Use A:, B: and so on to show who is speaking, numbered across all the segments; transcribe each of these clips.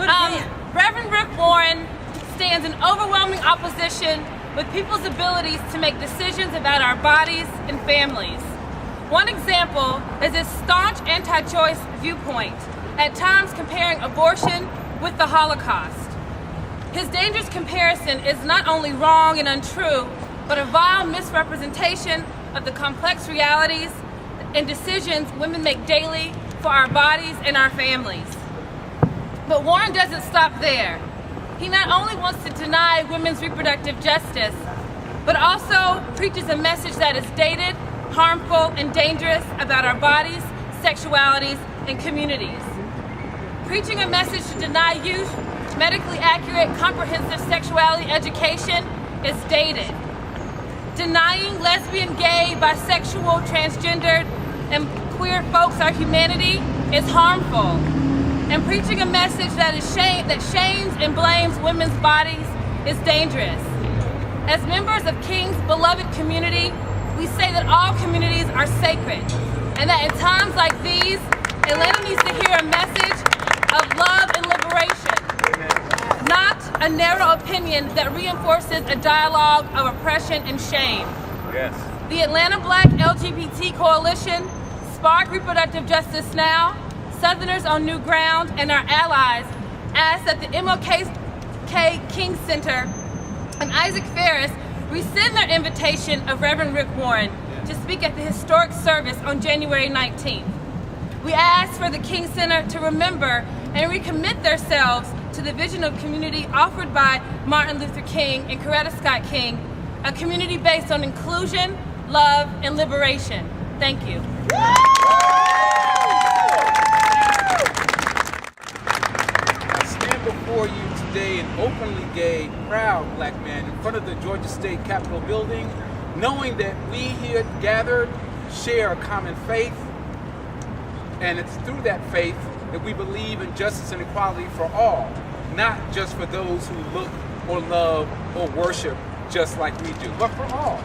A: Reverend Rick Warren stands in overwhelming opposition with people's abilities to make decisions about our bodies and families. One example is his staunch anti-choice viewpoint, at times comparing abortion with the Holocaust. His dangerous comparison is not only wrong and untrue, but a vile misrepresentation of the complex realities and decisions women make daily for our bodies and our families. But Warren doesn't stop there. He not only wants to deny women's reproductive justice, but also preaches a message that is dated, harmful, and dangerous about our bodies, sexualities, and communities. Preaching a message to deny youth medically accurate, comprehensive sexuality education is dated. Denying lesbian, gay, bisexual, transgendered, and queer folks our humanity is harmful. And preaching a message that shames and blames women's bodies is dangerous. As members of King's beloved community, we say that all communities are sacred, and that in times like these, Atlanta needs to hear a message of love and liberation, not a narrow opinion that reinforces a dialogue of oppression and shame.
B: Yes.
A: The Atlanta Black LGBT Coalition, Spark Reproductive Justice Now, Southerners on New Ground, and our allies ask that the MLK King Center and Isaac Ferris rescind their invitation of Reverend Rick Warren to speak at the historic service on January 19th. We ask for the King Center to remember and recommit themselves to the vision of community offered by Martin Luther King and Coretta Scott King, a community based on inclusion, love, and liberation. Thank you.
C: I stand before you today an openly gay, proud black man in front of the Georgia State Capitol building, knowing that we here gathered share a common faith, and it's through that faith that we believe in justice and equality for all, not just for those who look or love or worship just like we do, but for all.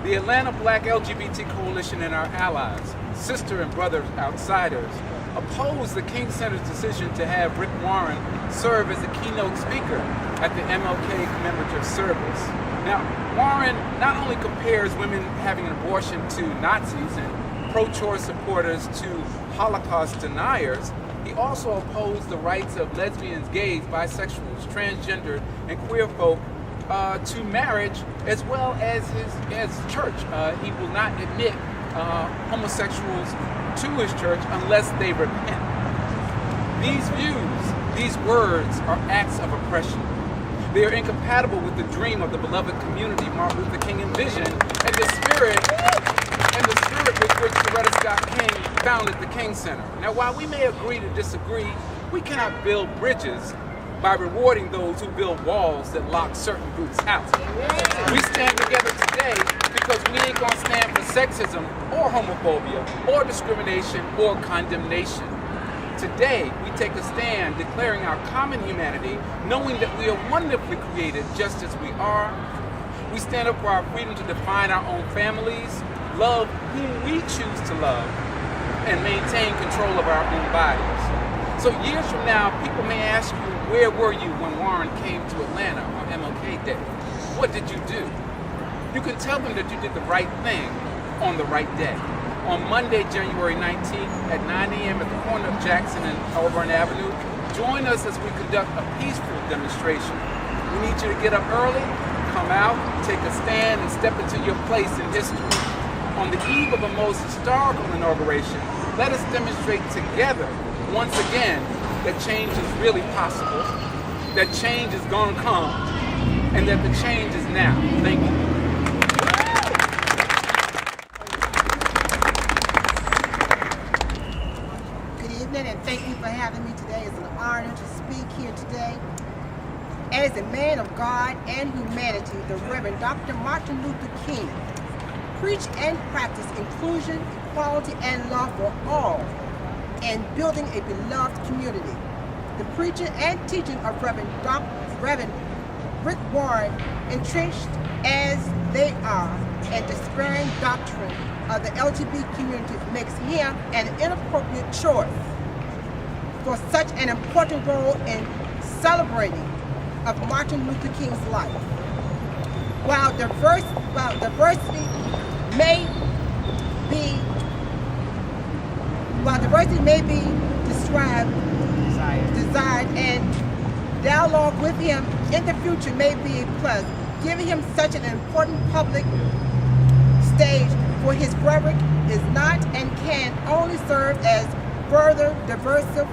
C: The Atlanta Black LGBT Coalition and our allies, sister and brother outsiders, oppose the King Center's decision to have Rick Warren serve as a keynote speaker at the MLK commemorative service. Now, Warren not only compares women having an abortion to Nazis and pro-choice supporters to Holocaust deniers, he also opposed the rights of lesbians, gays, bisexuals, transgendered, and queer folk to marriage, as well as his church. He will not admit homosexuals to his church unless they repent. These views, these words are acts of oppression. They are incompatible with the dream of the beloved community Martin Luther King envisioned and the spirit with which Coretta Scott King founded the King Center. Now, while we may agree to disagree, we cannot build bridges by rewarding those who build walls that lock certain groups out. We stand together today because we ain't gonna stand for sexism or homophobia or discrimination or condemnation. Today, we take a stand declaring our common humanity, knowing that we are wonderfully created just as we are. We stand up for our freedom to define our own families, love whom we choose to love, and maintain control of our own bodies. So years from now, people may ask you, where were you when Warren came to Atlanta on MLK Day? What did you do? You can tell them that you did the right thing on the right day. On Monday, January 19th at 9 a.m. at the corner of Jackson and Auburn Avenue, join us as we conduct a peaceful demonstration. We need you to get up early, come out, take a stand, and step into your place in history. On the eve of a most historical inauguration, let us demonstrate together, once again, that change is really possible, that change is gonna come, and that the change is now. Thank you.
D: And thank you for having me today. It's an honor to speak here today. As a man of God and humanity, the Reverend Dr. Martin Luther King preached and practiced inclusion, equality, and love for all, and building a beloved community. The preaching and teaching of Reverend Rick Warren, entrenched as they are, and despairing doctrine of the LGBT community makes him an inappropriate choice. for such an important role in celebrating of Martin Luther King's life. While diversity may be desired, and dialogue with him in the future may be a plus, giving him such an important public stage for his rhetoric is not and can only serve as further divisive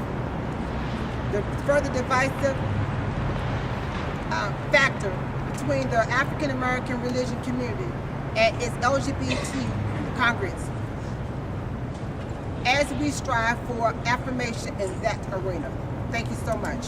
D: factor between the African American religion community and its LGBT congregants as we strive for affirmation in that arena. Thank you so much.